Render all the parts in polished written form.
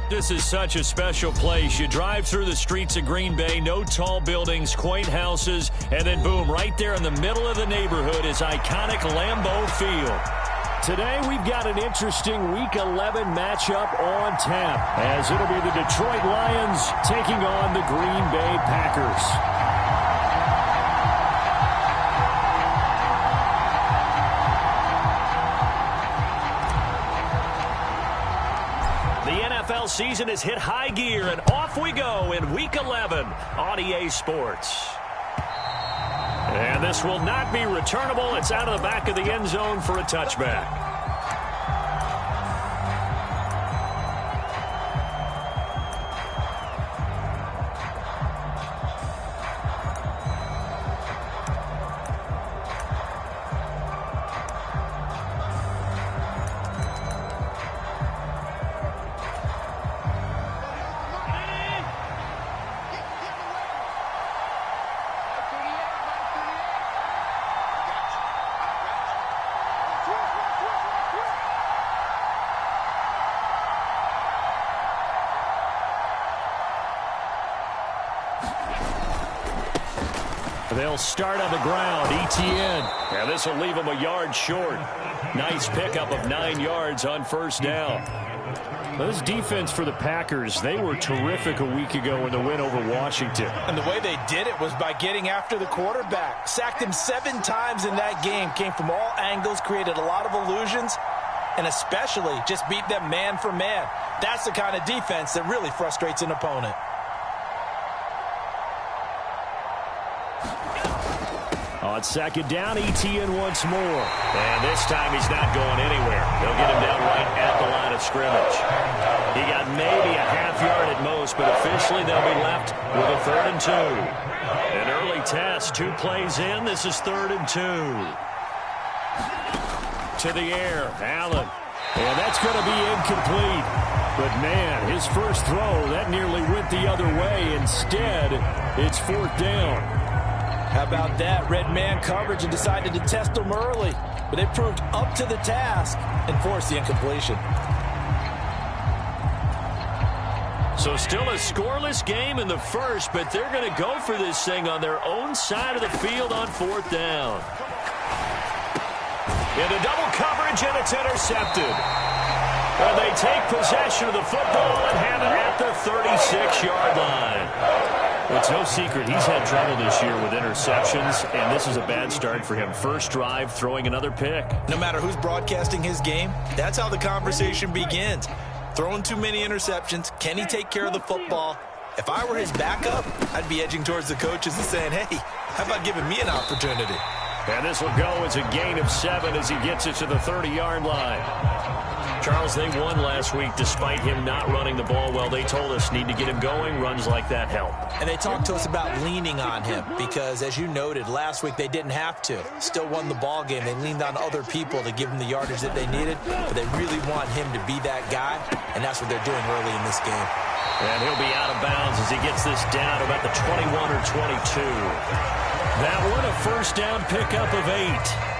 This is such a special place. You drive through the streets of Green Bay, no tall buildings, quaint houses, and then boom, right there in the middle of the neighborhood is iconic Lambeau Field. Today we've got an interesting Week 11 matchup on tap, as it'll be the Detroit Lions taking on the Green Bay Packers. NFL season has hit high gear, and off we go in Week 11 on EA Sports. And this will not be returnable. It's out of the back of the end zone for a touchback. They'll start on the ground. Etienne. And this will leave him a yard short. Nice pickup of 9 yards on first down. This defense for the Packers, they were terrific a week ago in the win over Washington. And the way they did it was by getting after the quarterback. Sacked him 7 times in that game. Came from all angles, created a lot of illusions, and especially just beat them man for man. That's the kind of defense that really frustrates an opponent. On second down, Etienne once more. And this time he's not going anywhere. They'll get him down right at the line of scrimmage. He got maybe a half yard at most, but officially they'll be left with a 3rd and 2. An early test, 2 plays in. This is 3rd and 2. To the air, Allen. And that's going to be incomplete. But, man, his first throw, that nearly went the other way. Instead, it's 4th down. How about that? Red man coverage and decided to test them early. But they proved up to the task and forced the incompletion. So still a scoreless game in the first, but they're going to go for this thing on their own side of the field on 4th down. Into double coverage, and it's intercepted. And they take possession of the football and have it at the 36-yard line. It's no secret he's had trouble this year with interceptions, and this is a bad start for him. First drive, throwing another pick. No matter who's broadcasting his game, that's how the conversation begins. Throwing too many interceptions, can he take care of the football? If I were his backup, I'd be edging towards the coaches and saying, hey, how about giving me an opportunity? And this will go as a gain of 7 as he gets it to the 30-yard line. Charles, they won last week despite him not running the ball well. They told us need to get him going. Runs like that help. And they talked to us about leaning on him because, as you noted, last week they didn't have to. Still won the ball game. They leaned on other people to give them the yardage that they needed, but they really want him to be that guy, and that's what they're doing early in this game. And he'll be out of bounds as he gets this down to about the 21 or 22. That one a first down pickup of 8.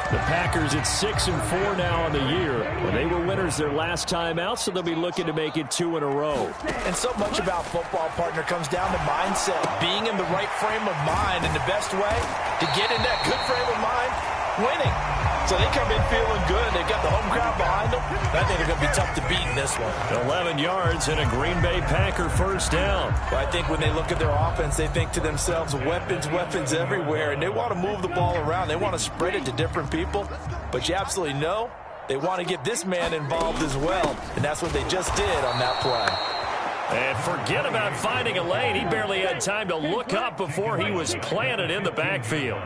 The Packers at 6-4 now on the year. Well, they were winners their last time out, so they'll be looking to make it 2 in a row. And so much about football, partner, comes down to mindset. Being in the right frame of mind, and the best way to get in that good frame of mind, winning. So they come in feeling good. They've got the home crowd behind them. I think they're going to be tough to beat in this one. 11 yards and a Green Bay Packer first down. Well, I think when they look at their offense, they think to themselves, weapons, weapons everywhere. And they want to move the ball around. They want to spread it to different people. But you absolutely know they want to get this man involved as well. And that's what they just did on that play. And forget about finding a lane. He barely had time to look up before he was planted in the backfield.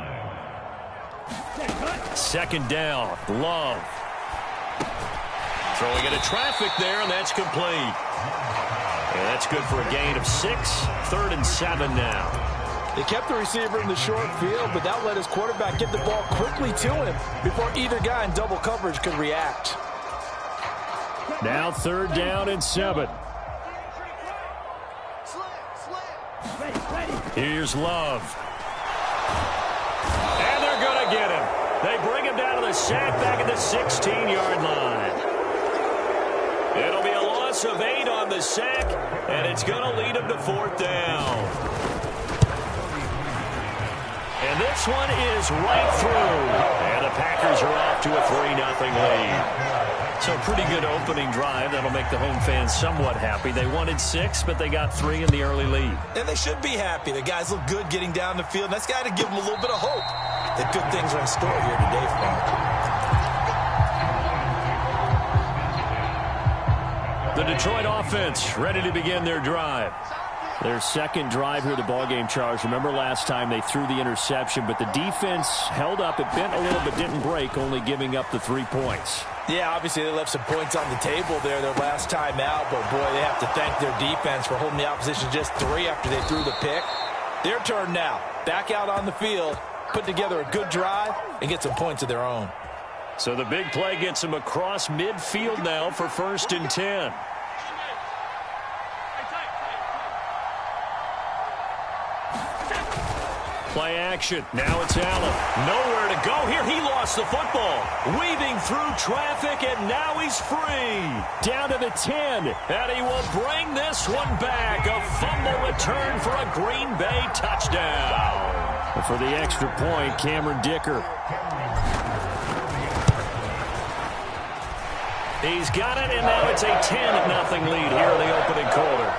Second down, Love. Throwing into traffic there, and that's complete. And that's good for a gain of 6. 3rd and 7 now. They kept the receiver in the short field, but that let his quarterback get the ball quickly to him before either guy in double coverage could react. Now 3rd down and 7. Here's Love. And they're going to get him. They bring him down to the sack back at the 16-yard line. It'll be a long loss of 8 on the sack, and it's going to lead them to 4th down. And this one is right through. And the Packers are off to a 3-0 lead. So pretty good opening drive. That'll make the home fans somewhat happy. They wanted 6, but they got 3 in the early lead. And they should be happy. The guys look good getting down the field. That's got to give them a little bit of hope that good things are in store here today for them. The Detroit offense ready to begin their drive. Their second drive here of the ballgame, Charles. Remember last time they threw the interception, but the defense held up. It bent a little but didn't break, only giving up the 3 points. Yeah, obviously they left some points on the table there their last time out, but boy, they have to thank their defense for holding the opposition just 3 after they threw the pick. Their turn now. Back out on the field, put together a good drive, and get some points of their own. So the big play gets them across midfield now for 1st and 10. Play action. Now it's Allen. Nowhere to go here. He lost the football. Weaving through traffic, and now he's free. Down to the 10. And he will bring this one back. A fumble return for a Green Bay touchdown. And for the extra point, Cameron Dicker. He's got it, and now it's a 10-0 lead here in the opening quarter.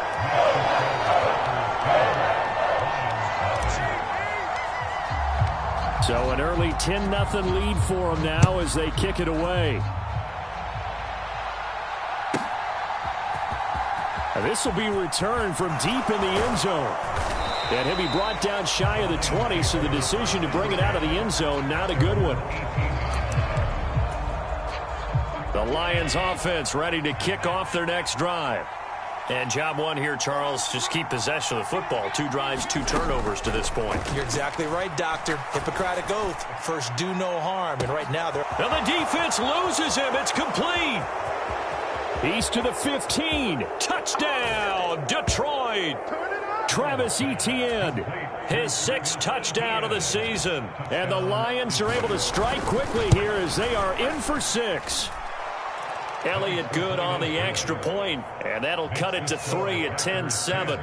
So an early 10-0 lead for them now as they kick it away. And this will be returned from deep in the end zone. And he'll be brought down shy of the 20, so the decision to bring it out of the end zone, not a good one. The Lions offense ready to kick off their next drive. And job one here, Charles, just keep possession of the football. 2 drives, 2 turnovers to this point. You're exactly right, Doctor. Hippocratic oath. First, do no harm. And right now, they're... And the defense loses him. It's complete. He's to the 15. Touchdown, Detroit. Travis Etienne, his 6th touchdown of the season. And the Lions are able to strike quickly here as they are in for 6. Elliott good on the extra point, and that'll cut it to 3 at 10-7.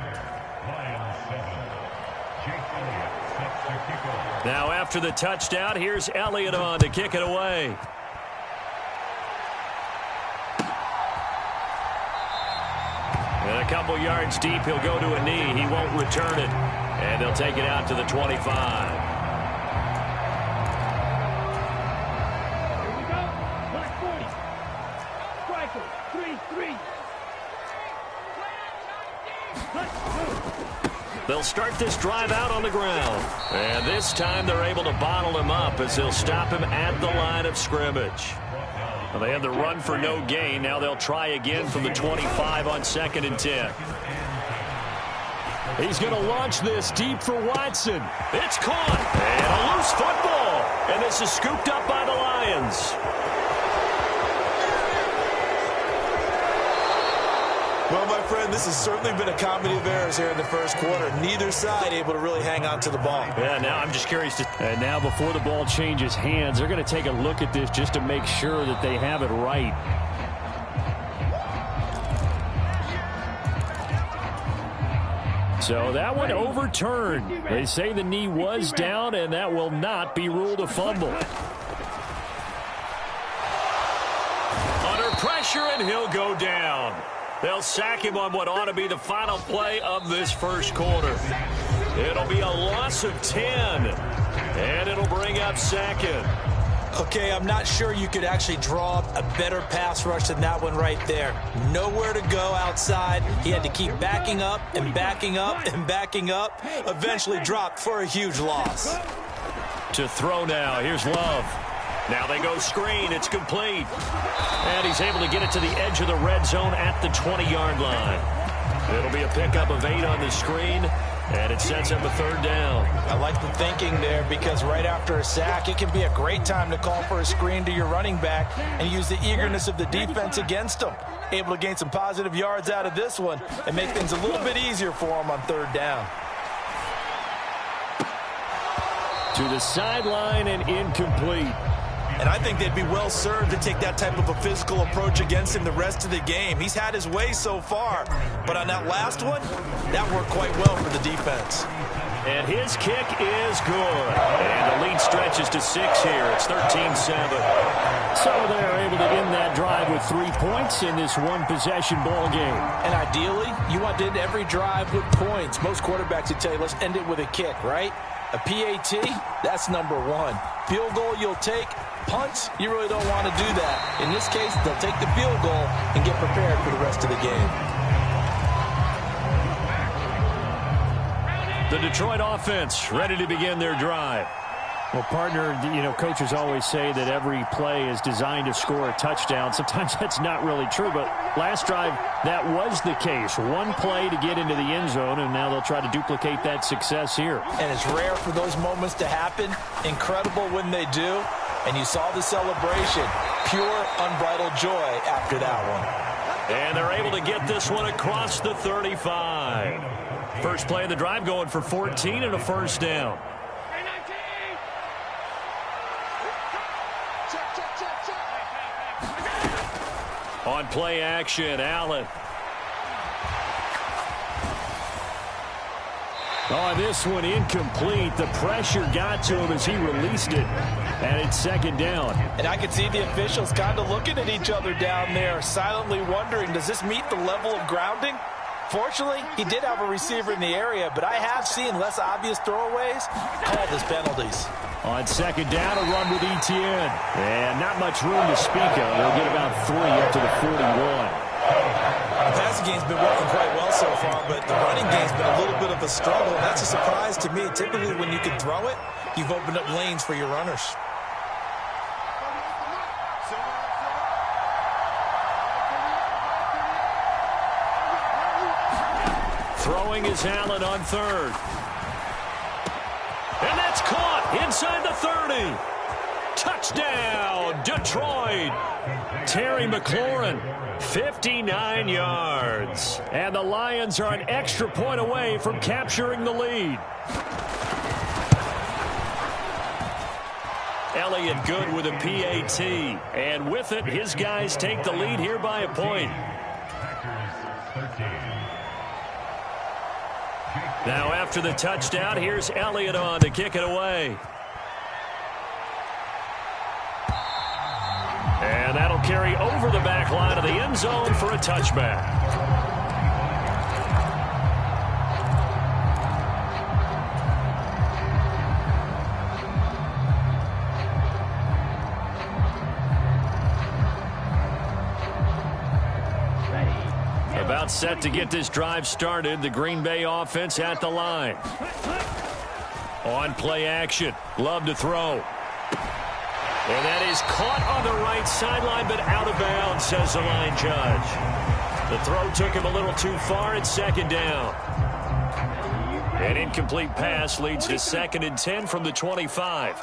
Now after the touchdown, here's Elliott on to kick it away. And a couple yards deep, he'll go to a knee. He won't return it, and they'll take it out to the 25. They'll start this drive out on the ground. And this time they're able to bottle him up as they'll stop him at the line of scrimmage. Well, they had the run for no gain. Now they'll try again from the 25 on 2nd and 10. He's going to launch this deep for Watson. It's caught. And a loose football. And this is scooped up by the Lions. Well, my friend, this has certainly been a comedy of errors here in the first quarter. Neither side able to really hang on to the ball. Yeah, now I'm just curious. And now before the ball changes hands, they're going to take a look at this just to make sure that they have it right. So that one overturned. They say the knee was down, and that will not be ruled a fumble. Under pressure, and he'll go down. They'll sack him on what ought to be the final play of this first quarter. It'll be a loss of 10, and it'll bring up 2nd. Okay, I'm not sure you could actually draw up a better pass rush than that one right there. Nowhere to go outside. He had to keep backing up and backing up and backing up. Eventually dropped for a huge loss. To throw now. Here's Love. Now they go screen. It's complete. And he's able to get it to the edge of the red zone at the 20-yard line. It'll be a pickup of 8 on the screen, and it sets up a 3rd down. I like the thinking there because right after a sack, it can be a great time to call for a screen to your running back and use the eagerness of the defense against them. Able to gain some positive yards out of this one and make things a little bit easier for them on 3rd down. To the sideline and incomplete. And I think they'd be well served to take that type of a physical approach against him the rest of the game. He's had his way so far, but on that last one, that worked quite well for the defense. And his kick is good. And the lead stretches to 6 here. It's 13-7. So they're able to end that drive with 3 points in this one-possession ball game. And ideally, you want to end every drive with points. Most quarterbacks would tell you, let's end it with a kick, right? A PAT, that's number 1. Field goal you'll take. Punts, you really don't want to do that. In this case, they'll take the field goal and get prepared for the rest of the game. The Detroit offense ready to begin their drive. Well, partner, coaches always say that every play is designed to score a touchdown. Sometimes that's not really true, but last drive, that was the case. One play to get into the end zone, and now they'll try to duplicate that success here. And it's rare for those moments to happen. Incredible when they do. And you saw the celebration. Pure, unbridled joy after that one. And they're able to get this one across the 35. First play of the drive going for 14 and a first down. On play action, Allen. Oh, this one incomplete. The pressure got to him as he released it. And it's second down. And I could see the officials kind of looking at each other down there, silently wondering, does this meet the level of grounding? Fortunately, he did have a receiver in the area, but I have seen less obvious throwaways called as penalties. On second down, a run with Etienne. And not much room to speak of. They'll get about 3 up to the 41. The passing game's been working quite well so far, but the running game's been a little bit of a struggle. That's a surprise to me. Typically, when you can throw it, you've opened up lanes for your runners. Throwing is Allen on third. And that's caught inside the 30. Touchdown, Detroit. Terry McLaurin, 59 yards. And the Lions are an extra point away from capturing the lead. Elliott good with a PAT. And with it, his guys take the lead here by a point. Now after the touchdown, here's Elliott on to kick it away. And that'll carry over the back line of the end zone for a touchback. About set to get this drive started. The Green Bay offense at the line. On play action. Love to throw. And that is caught on the right sideline, but out of bounds, says the line judge. The throw took him a little too far. It's second down. An incomplete pass leads to 2nd and 10 from the 25.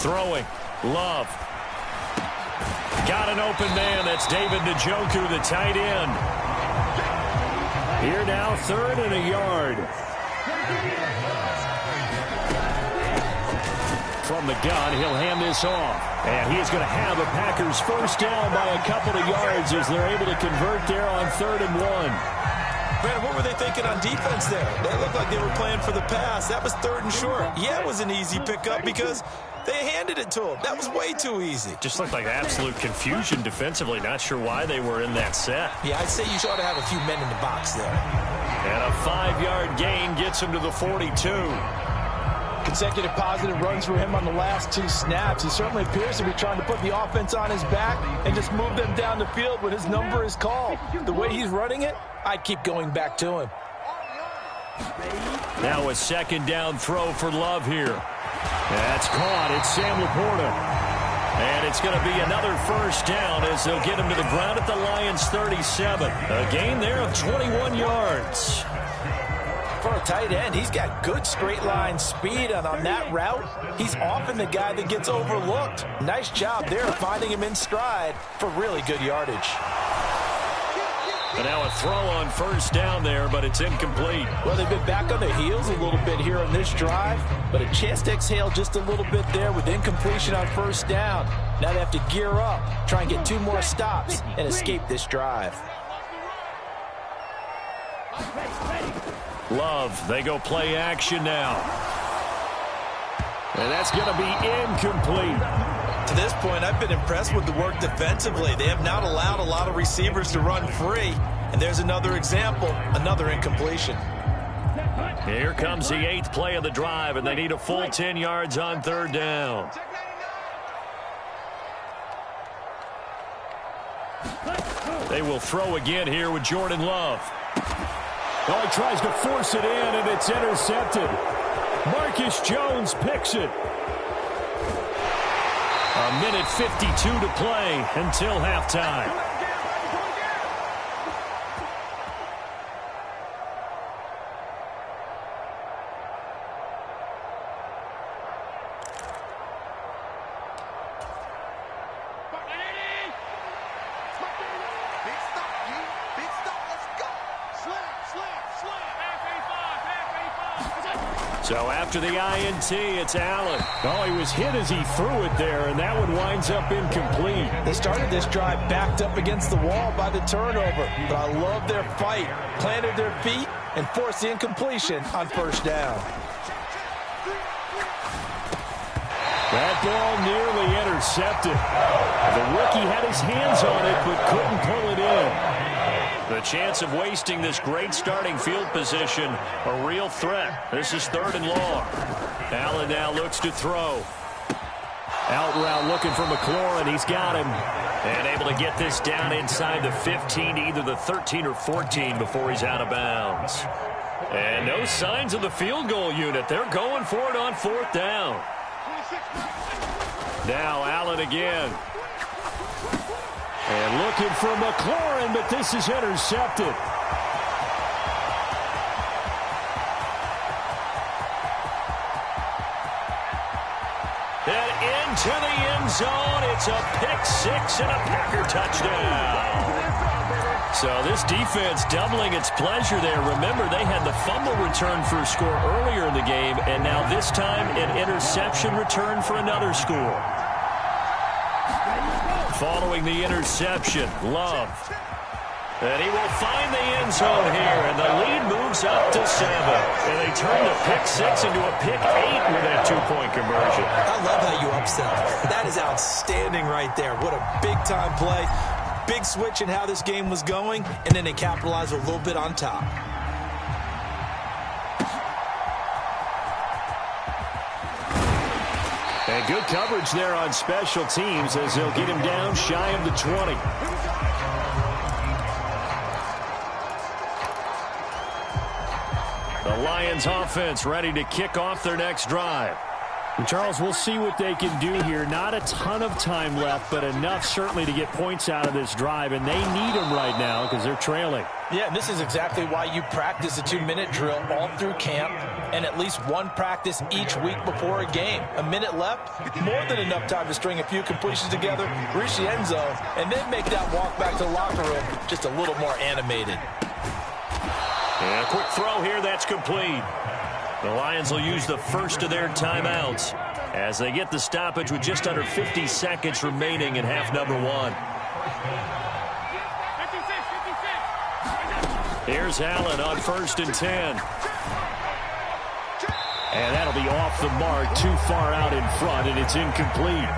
Throwing. Love. Got an open man. That's David Njoku, the tight end. Here now, 3rd and a yard. From the gun, he'll hand this off. And he's going to have a Packers first down by a couple of yards as they're able to convert there on 3rd and 1. Brandon, what were they thinking on defense there? They looked like they were playing for the pass. That was 3rd and short. Yeah, it was an easy pickup because they handed it to him. That was way too easy. Just looked like absolute confusion defensively. Not sure why they were in that set. Yeah, I'd say you ought to have a few men in the box there. And a 5-yard gain gets him to the 42. Consecutive positive runs for him on the last 2 snaps. He certainly appears to be trying to put the offense on his back and just move them down the field when his number is called. The way he's running it, I'd keep going back to him. Now a 2nd down throw for Love here. That's caught. It's Sam Laporta. And it's going to be another first down as they'll get him to the ground at the Lions' 37. A gain there of 21 yards. For a tight end, he's got good straight line speed, and on that route, he's often the guy that gets overlooked. Nice job there finding him in stride for really good yardage. And now a throw on first down there, but it's incomplete. Well, they've been back on their heels a little bit here on this drive, but a chance to exhale just a little bit there with incompletion on first down. Now they have to gear up, try and get 2 more stops, and escape this drive. Love, they go play action now. And that's going to be incomplete. To this point, I've been impressed with the work defensively. They have not allowed a lot of receivers to run free. And there's another example, another incompletion. Here comes the 8th play of the drive, and they need a full 10 yards on third down. They will throw again here with Jordan Love. Oh, he tries to force it in, and it's intercepted. Marcus Jones picks it. A minute 52 to play until halftime. So after the INT, it's Allen. Oh, he was hit as he threw it there, and that one winds up incomplete. They started this drive backed up against the wall by the turnover, but I love their fight. Planted their feet and forced the incompletion on first down. That ball nearly intercepted. The rookie had his hands on it, but couldn't pull it in. The chance of wasting this great starting field position, a real threat. This is 3rd and long. Allen now looks to throw. Out route looking for McLaurin. He's got him. And able to get this down inside the 15, either the 13 or 14 before he's out of bounds. And no signs of the field goal unit. They're going for it on 4th down. Now Allen again. And looking for McLaurin, but this is intercepted. And into the end zone. It's a pick 6 and a Packer touchdown. So this defense doubling its pleasure there. Remember, they had the fumble return for a score earlier in the game, and now this time an interception return for another score. Following the interception, Love. And he will find the end zone here, and the lead moves up to 7. And they turn the pick 6 into a pick 8 with that 2-point conversion. I love how you upsell. That is outstanding right there. What a big-time play. Big switch in how this game was going, and then they capitalized a little bit on top. And good coverage there on special teams as they'll get him down shy of the 20. The Lions offense ready to kick off their next drive. And Charles, we'll see what they can do here. Not a ton of time left, but enough certainly to get points out of this drive, and they need them right now because they're trailing. Yeah, and this is exactly why you practice a 2-minute drill all through camp and at least one practice each week before a game. A minute left, more than enough time to string a few completions together, reach the end zone, and then make that walk back to the locker room just a little more animated. And a quick throw here, that's complete. The Lions will use the first of their timeouts as they get the stoppage with just under 50 seconds remaining in half number 1. Here's Allen on 1st and 10. And that'll be off the mark, too far out in front, and it's incomplete.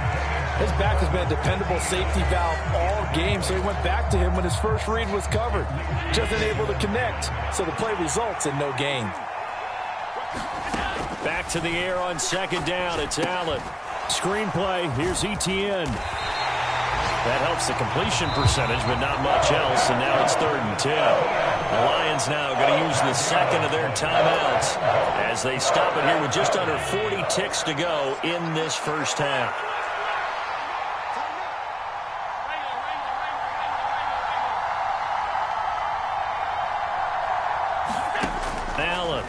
His back has been a dependable safety valve all game, so he went back to him when his first read was covered. Just unable to connect, so the play results in no gain. Back to the air on 2nd down. It's Allen. Screenplay. Here's Etienne. That helps the completion percentage, but not much else. And now it's 3rd and 10. The Lions now going to use the second of their timeouts as they stop it here with just under 40 ticks to go in this first half. Allen.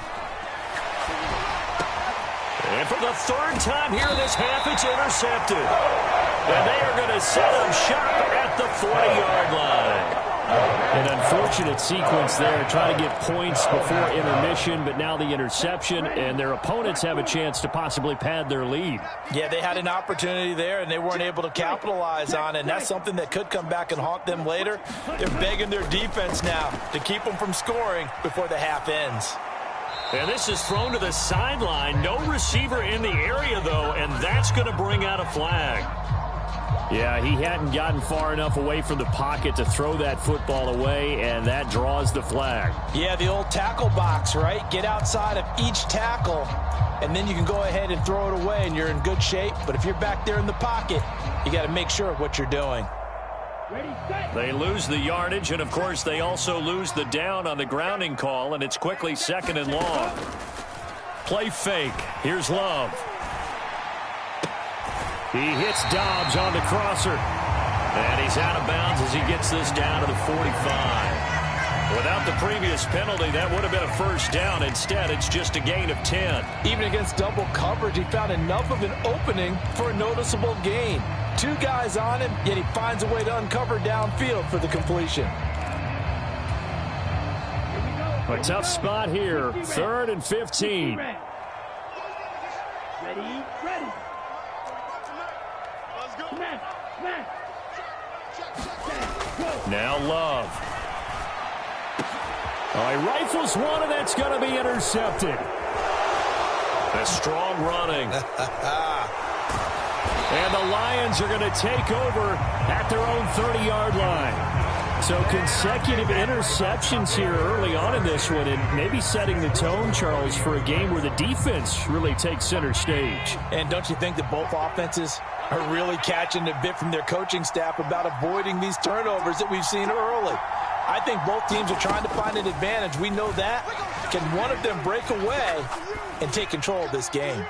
And for the 3rd time here in this half, it's intercepted. And they are going to set up shop at the 40-yard line. An unfortunate sequence there, trying to get points before intermission, but now the interception, and their opponents have a chance to possibly pad their lead. Yeah, they had an opportunity there, and they weren't able to capitalize on it, and that's something that could come back and haunt them later. They're begging their defense now to keep them from scoring before the half ends. And this is thrown to the sideline. No receiver in the area, though, and that's going to bring out a flag. Yeah, he hadn't gotten far enough away from the pocket to throw that football away, and that draws the flag. Yeah, the old tackle box, right? Get outside of each tackle, and then you can go ahead and throw it away, and you're in good shape. But if you're back there in the pocket, you got to make sure of what you're doing. They lose the yardage, and, of course, they also lose the down on the grounding call, and it's quickly 2nd and long. Play fake. Here's Love. He hits Dobbs on the crosser. And he's out of bounds as he gets this down to the 45. Without the previous penalty, that would have been a first down. Instead, it's just a gain of 10. Even against double coverage, he found enough of an opening for a noticeable gain. 2 guys on him, yet he finds a way to uncover downfield for the completion. A tough spot here. 3rd and 15. Ready. Now Love. He rifles one, and that's going to be intercepted. A strong running. And the Lions are going to take over at their own 30-yard line. So consecutive interceptions here early on in this one, and maybe setting the tone, Charles, for a game where the defense really takes center stage. And don't you think that both offenses are really catching a bit from their coaching staff about avoiding these turnovers that we've seen early? I think both teams are trying to find an advantage. We know that. Can one of them break away and take control of this game?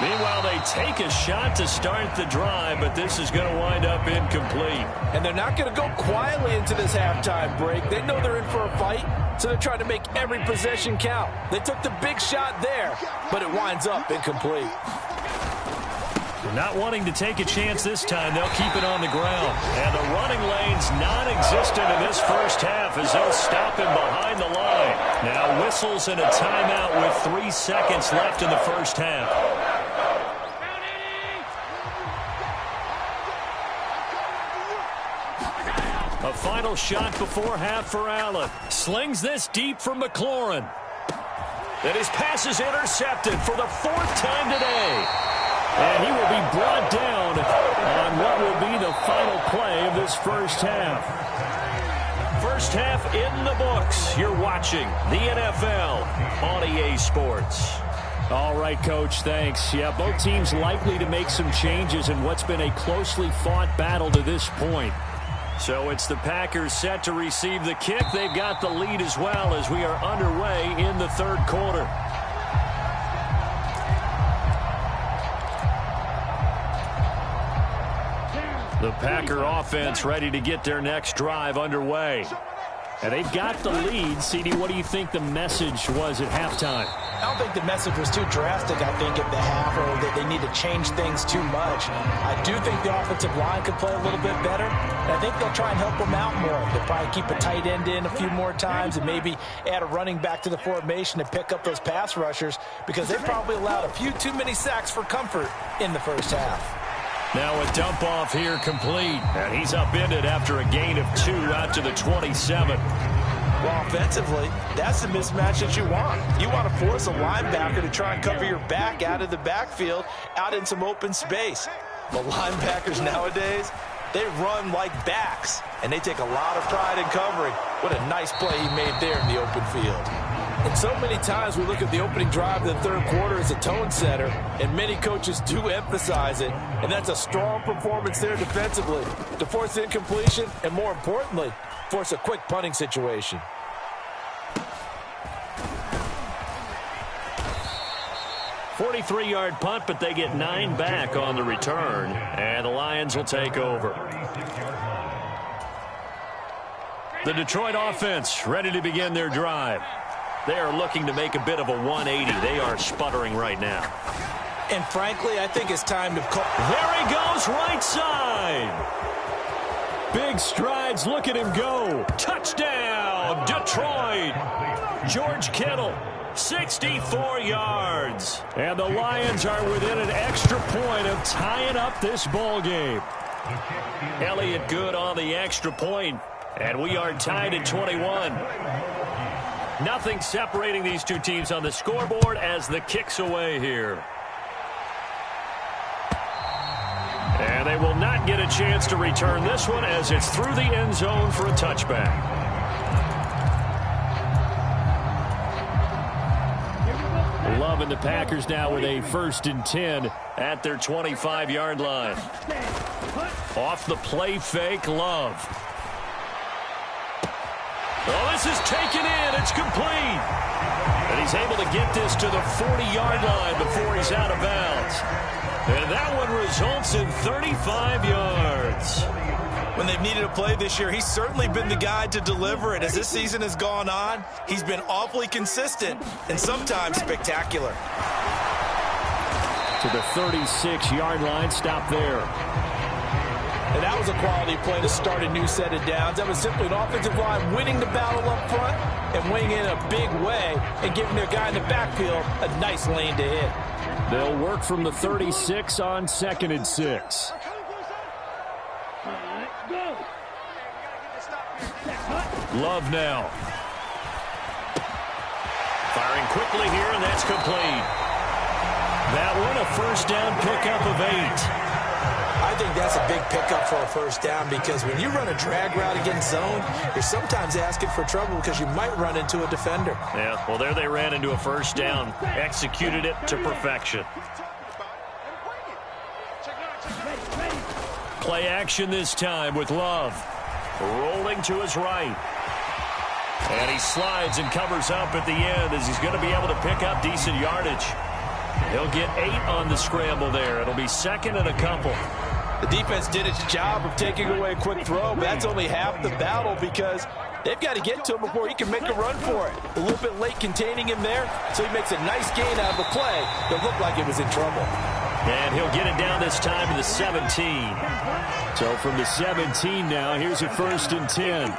Meanwhile, they take a shot to start the drive, but this is going to wind up incomplete. And they're not going to go quietly into this halftime break. They know they're in for a fight, so they're trying to make every possession count. They took the big shot there, but it winds up incomplete. Not wanting to take a chance this time, they'll keep it on the ground. And the running lane's non-existent in this first half as they'll stop him behind the line. Now whistles and a timeout with 3 seconds left in the first half. A final shot before half for Allen. Slings this deep for McLaurin. And his pass is intercepted for the 4th time today. And he will be brought down on what will be the final play of this first half. First half in the books. You're watching the NFL on EA Sports. All right, Coach, thanks. Yeah, both teams likely to make some changes in what's been a closely fought battle to this point. So it's the Packers set to receive the kick. They've got the lead as well as we are underway in the 3rd quarter. The Packer offense ready to get their next drive underway. And they've got the lead. CD, what do you think the message was at halftime? I don't think the message was too drastic, I think, at the half, or that they need to change things too much. I do think the offensive line could play a little bit better, and I think they'll try and help them out more. They'll probably keep a tight end in a few more times and maybe add a running back to the formation to pick up those pass rushers, because they probably allowed a few too many sacks for comfort in the first half. Now a dump off here complete. And he's upended after a gain of 2 out to the 27. Well, offensively, that's the mismatch that you want. You want to force a linebacker to try and cover your back out of the backfield, out in some open space. The linebackers nowadays, they run like backs, and they take a lot of pride in covering. What a nice play he made there in the open field. And so many times we look at the opening drive of the 3rd quarter as a tone setter, and many coaches do emphasize it, and that's a strong performance there defensively to force incompletion and, more importantly, force a quick punting situation. "43-yard punt, but they get 9 back on the return, and the Lions will take over. The Detroit offense ready to begin their drive. They are looking to make a bit of a 180. They are sputtering right now. And frankly, I think it's time to call. There he goes, right side. Big strides. Look at him go. Touchdown, Detroit. George Kittle, 64 yards. And the Lions are within an extra point of tying up this ball game. Elliott Good on the extra point, and we are tied at 21. Nothing separating these two teams on the scoreboard as the kick's away here. And they will not get a chance to return this one as it's through the end zone for a touchback. Love and the Packers now with a 1st and 10 at their 25-yard line. Off the play fake, Love. Oh, this is taken in. It's complete. And he's able to get this to the 40-yard line before he's out of bounds. And that one results in 35 yards. When they've needed a play this year, he's certainly been the guy to deliver it. As this season has gone on, he's been awfully consistent and sometimes spectacular. To the 36-yard line, stop there. And that was a quality play to start a new set of downs. That was simply an offensive line winning the battle up front and winning in a big way and giving their guy in the backfield a nice lane to hit. They'll work from the 36 on 2nd and 6. Love now. Firing quickly here, and that's complete. That one a 1st down pickup of 8. I think that's a big pickup for a 1st down because when you run a drag route against zone, you're sometimes asking for trouble because you might run into a defender. Yeah, well, there they ran into a 1st down. Executed it to perfection. Play action this time with Love. Rolling to his right. And he slides and covers up at the end as he's going to be able to pick up decent yardage. He'll get 8 on the scramble there. It'll be 2nd and a couple. The defense did its job of taking away a quick throw, but that's only half the battle because they've got to get to him before he can make a run for it. A little bit late containing him there, so he makes a nice gain out of a play that looked like it was in trouble. And he'll get it down this time to the 17. So from the 17 now, here's a 1st and 10.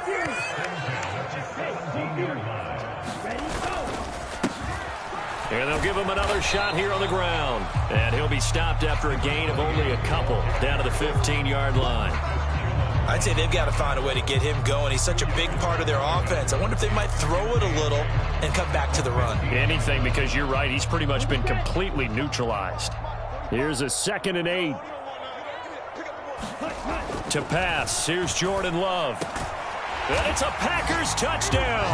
And they'll give him another shot here on the ground. And he'll be stopped after a gain of only a couple down to the 15-yard line. I'd say they've got to find a way to get him going. He's such a big part of their offense. I wonder if they might throw it a little and come back to the run. Anything, because you're right. He's pretty much been completely neutralized. Here's a 2nd and 8. To pass, here's Jordan Love. And it's a Packers touchdown.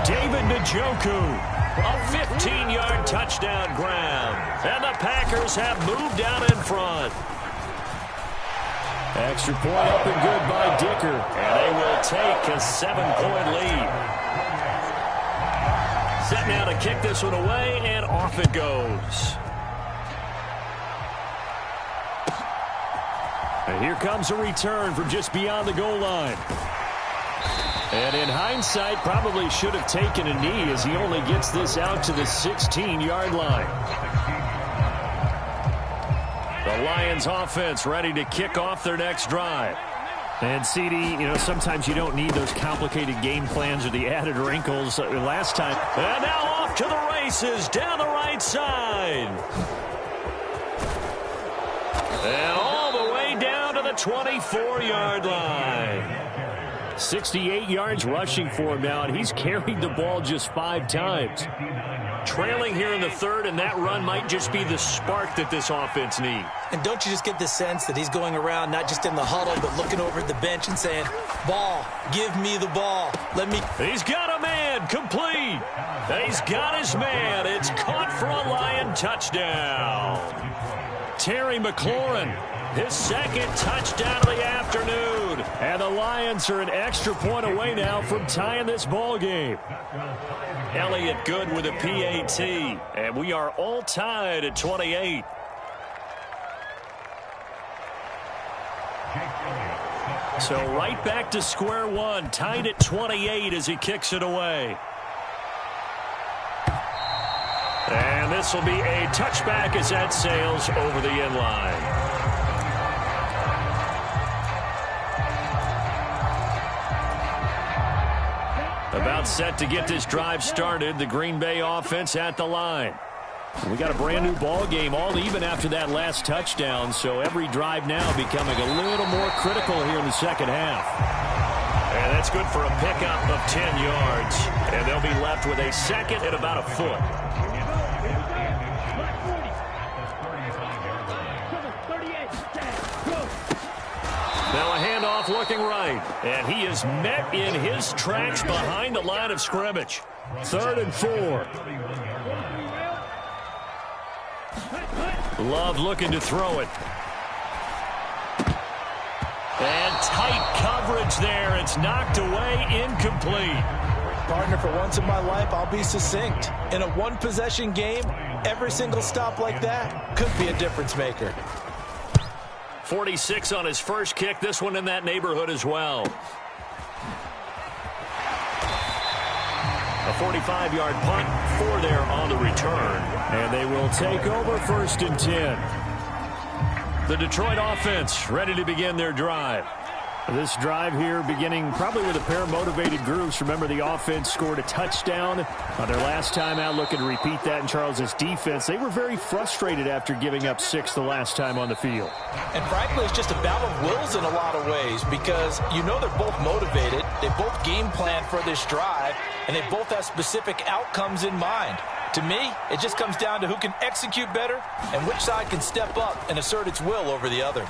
David Njoku. A 15-yard touchdown grab. And the Packers have moved out in front. Extra point up and good by Dicker. And they will take a 7-point lead. Set now to kick this one away, and off it goes. And here comes a return from just beyond the goal line. And in hindsight, probably should have taken a knee as he only gets this out to the 16-yard line. The Lions offense ready to kick off their next drive. And CD, sometimes you don't need those complicated game plans or the added wrinkles. Last time. And now off to the races down the right side. And all the way down to the 24-yard line. 68 yards rushing for him now, and he's carried the ball just 5 times. Trailing here in the 3rd, and that run might just be the spark that this offense needs. And don't you just get the sense that he's going around not just in the huddle, but looking over at the bench and saying, ball, give me the ball. He's got a man, complete. He's got his man. It's caught for a Lion touchdown. Terry McLaurin, his 2nd touchdown of the afternoon. And the Lions are an extra point away now from tying this ball game. Elliott Good with a PAT. And we are all tied at 28. So right back to square one, tied at 28 as he kicks it away. And this will be a touchback as that sails over the end line. About set to get this drive started. The Green Bay offense at the line. We got a brand new ball game, all even after that last touchdown. So every drive now becoming a little more critical here in the second half. And that's good for a pickup of 10 yards. And they'll be left with a second and about a foot. Now a handoff looking right. And he is met in his tracks behind the line of scrimmage. 3rd and 4. Love looking to throw it. And tight coverage there. It's knocked away, incomplete. Partner, for once in my life, I'll be succinct. In a one-possession game, every single stop like that could be a difference maker. 46 on his first kick. This one in that neighborhood as well. A 45-yard punt, 4 there on the return. And they will take over 1st and 10. The Detroit offense ready to begin their drive. This drive here beginning probably with a pair of motivated groups. Remember, the offense scored a touchdown on their last time out, looking to repeat that in Charles' defense. They were very frustrated after giving up 6 the last time on the field. And frankly, it's just a battle of wills in a lot of ways because you know they're both motivated. They both game plan for this drive, and they both have specific outcomes in mind. To me, it just comes down to who can execute better and which side can step up and assert its will over the other.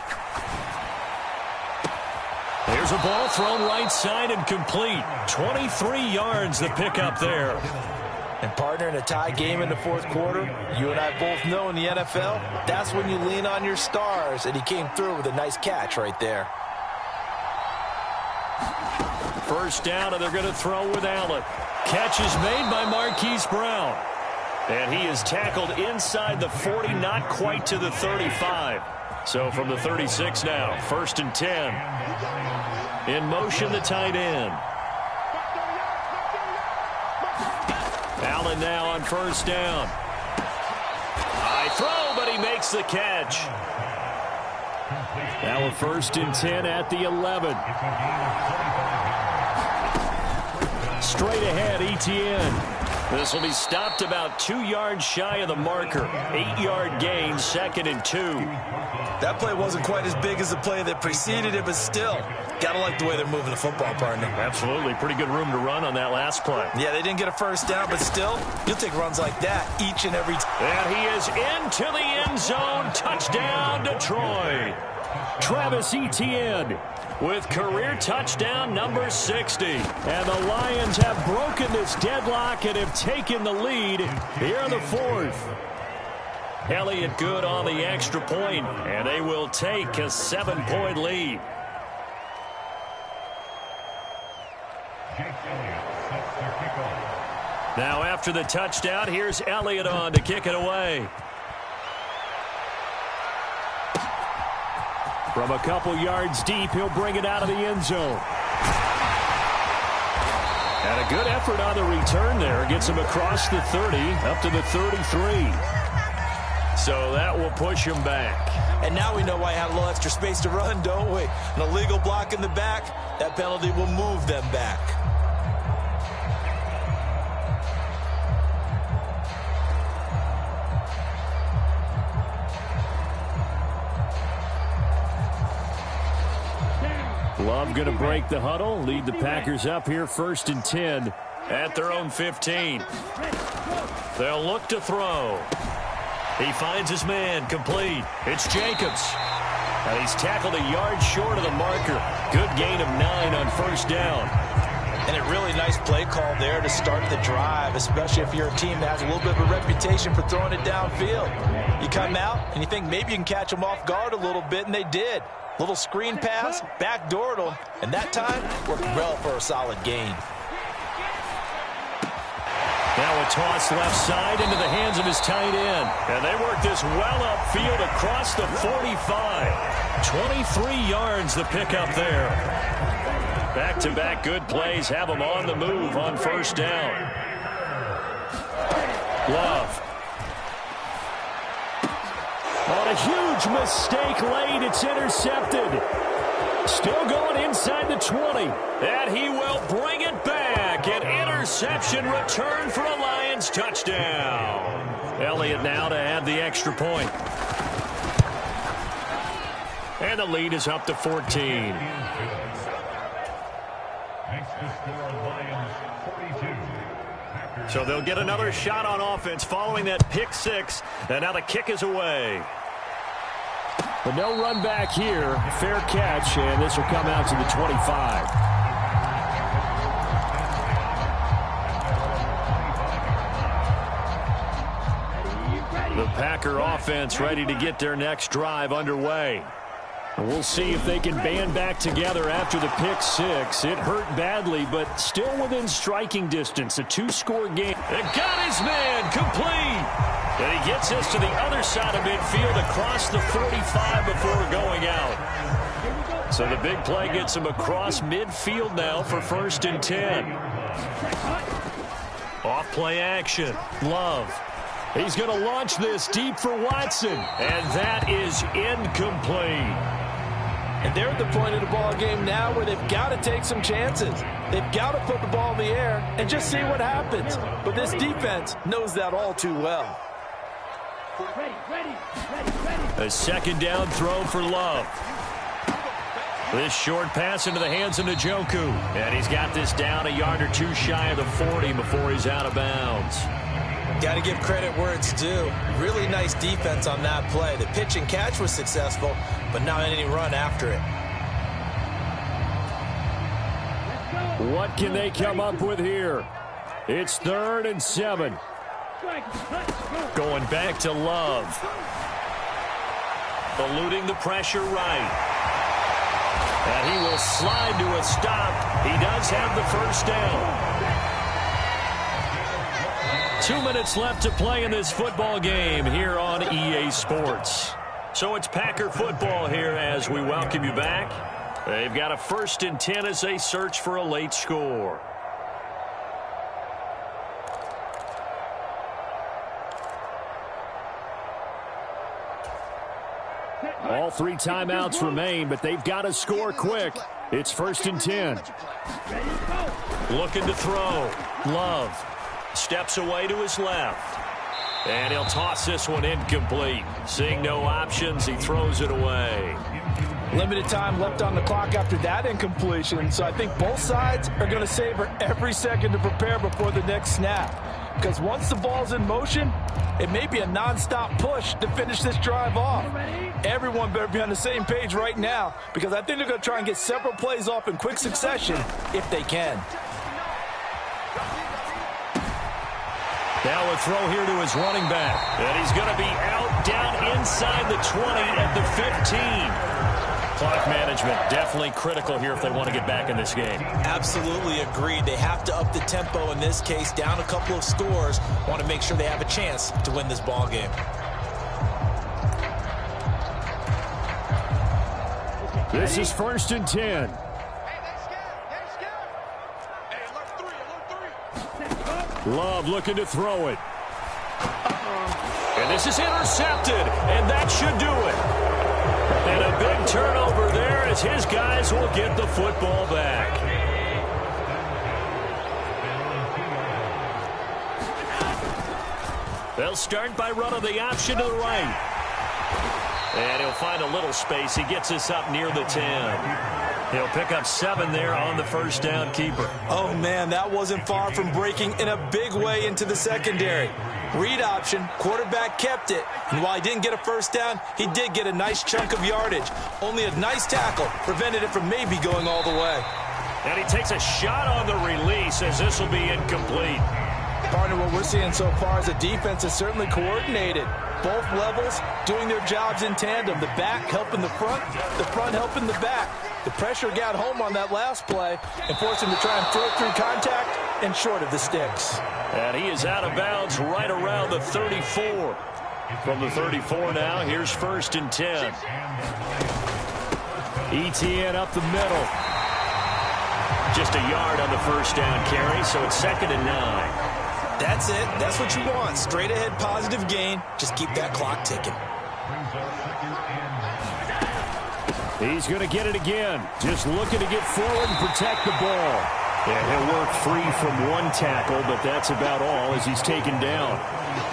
There's a ball thrown right side and complete. 23 yards the pickup there. And partner, in a tie game in the 4th quarter, you and I both know in the NFL, that's when you lean on your stars, and he came through with a nice catch right there. 1st down, and they're going to throw with Allen. Catch is made by Marquise Brown. And he is tackled inside the 40, not quite to the 35. So from the 36 now, 1st and 10. In motion, the tight end. Allen now on 1st down. High throw, but he makes the catch. Now a 1st and 10 at the 11. Straight ahead, Etienne. This will be stopped about 2 yards shy of the marker. 8-yard gain, 2nd and 2. That play wasn't quite as big as the play that preceded it, but still, gotta like the way they're moving the football, partner. Absolutely. Pretty good room to run on that last play. Yeah, they didn't get a 1st down, but still, you'll take runs like that each and every time. And he is into the end zone. Touchdown, Detroit. Travis Etienne with career touchdown number 60. And the Lions have broken this deadlock and have taken the lead here in the 4th. Elliott good on the extra point, and they will take a 7-point lead. Now after the touchdown, here's Elliott on to kick it away. From a couple yards deep, he'll bring it out of the end zone. And a good effort on the return there. Gets him across the 30, up to the 33. So that will push him back. And now we know why he had a little extra space to run, don't we? An illegal block in the back, that penalty will move them back. Love going to break the huddle, lead the Packers up here 1st and 10 at their own 15. They'll look to throw. He finds his man, complete. It's Jacobs. And he's tackled a yard short of the marker. Good gain of 9 on 1st down. And a really nice play call there to start the drive, especially if you're a team that has a little bit of a reputation for throwing it downfield. You come out and you think maybe you can catch them off guard a little bit, and they did. Little screen pass, backdoored them, and that time worked well for a solid gain. Now a toss left side into the hands of his tight end. And they work this well upfield across the 45. 23 yards the pickup there. Back-to-back good plays have them on the move on 1st down. Love. On a huge mistake late, it's intercepted. Still going inside the 20. And he will bring it back. An interception return for a Lions touchdown. Elliott now to add the extra point. And the lead is up to 14. So they'll get another shot on offense following that pick six. And now the kick is away. But no run back here. Fair catch, and this will come out to the 25. The Packer offense ready to get their next drive underway. And we'll see if they can band back together after the pick six. It hurt badly, but still within striking distance. A two-score game. It got his man complete. And he gets us to the other side of midfield across the 45 before going out. So the big play gets him across midfield now for 1st and 10. Off play action. Love. He's going to launch this deep for Watson. And that is incomplete. And they're at the point of the ball game now where they've got to take some chances. They've got to put the ball in the air and just see what happens. But this defense knows that all too well. A second down throw for Love. This short pass into the hands of Njoku. And he's got this down a yard or two shy of the 40 before he's out of bounds. Got to give credit where it's due. Really nice defense on that play. The pitch and catch was successful, but not any run after it. What can they come up with here? It's 3rd and 7. Going back to Love. Eluding the pressure right. And he will slide to a stop. He does have the first down. 2 minutes left to play in this football game here on EA Sports. So it's Packer football here as we welcome you back. They've got a 1st and 10 as they search for a late score. All 3 timeouts remain, but they've got to score quick. It's 1st and 10. Looking to throw. Love. Steps away to his left. And he'll toss this one incomplete. Seeing no options, he throws it away. Limited time left on the clock after that incompletion, so I think both sides are going to savor every second to prepare before the next snap. Because once the ball's in motion, it may be a nonstop push to finish this drive off. Everyone better be on the same page right now, because I think they're going to try and get several plays off in quick succession if they can. Now a throw here to his running back. And he's going to be out down inside the 20 at the 15. Clock management definitely critical here if they want to get back in this game. Absolutely agreed. They have to up the tempo in this case, down a couple of scores. Want to make sure they have a chance to win this ball game. This is 1st and 10. Love looking to throw it. And this is intercepted, and that should do it. And a big turnover there as his guys will get the football back. They'll start by running the option to the right. And he'll find a little space. He gets us up near the 10. He'll pick up 7 there on the first down keeper. Oh, man, that wasn't far from breaking in a big way into the secondary. Read option, quarterback kept it. And while he didn't get a first down, he did get a nice chunk of yardage. Only a nice tackle prevented it from maybe going all the way. And he takes a shot on the release as this will be incomplete. Partner, what we're seeing so far is the defense is certainly coordinated. Both levels doing their jobs in tandem. The back helping the front helping the back. The pressure got home on that last play and forced him to try and throw through contact and short of the sticks. And he is out of bounds right around the 34. From the 34 now, here's 1st and 10. ETN up the middle. Just a yard on the first down carry, so it's 2nd and 9. That's it. That's what you want. Straight ahead positive gain. Just keep that clock ticking. He's going to get it again. Just looking to get forward and protect the ball. And he'll work free from one tackle, but that's about all as he's taken down.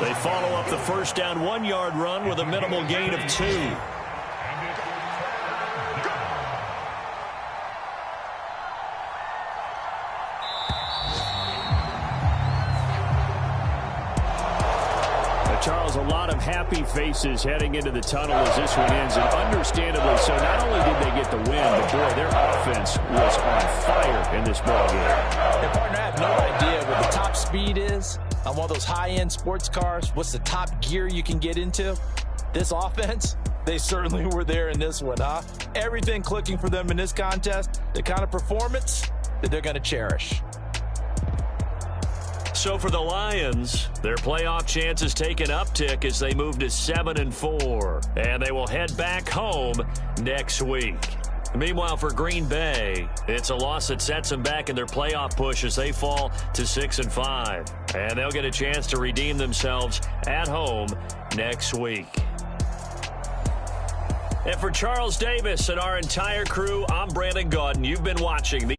They follow up the first down 1-yard run with a minimal gain of 2. Charles, a lot of happy faces heading into the tunnel as this one ends, and understandably so. Not only did they get the win, but boy, their offense was on fire in this ball game. And partner, I have no idea what the top speed is on one of those high-end sports cars. What's the top gear you can get into? This offense, they certainly were there in this one, huh? Everything clicking for them in this contest, the kind of performance that they're going to cherish. So for the Lions, their playoff chances take an uptick as they move to 7-4. And they will head back home next week. Meanwhile, for Green Bay, it's a loss that sets them back in their playoff push as they fall to 6-5. And they'll get a chance to redeem themselves at home next week. And for Charles Davis and our entire crew, I'm Brandon Gaudin. You've been watching the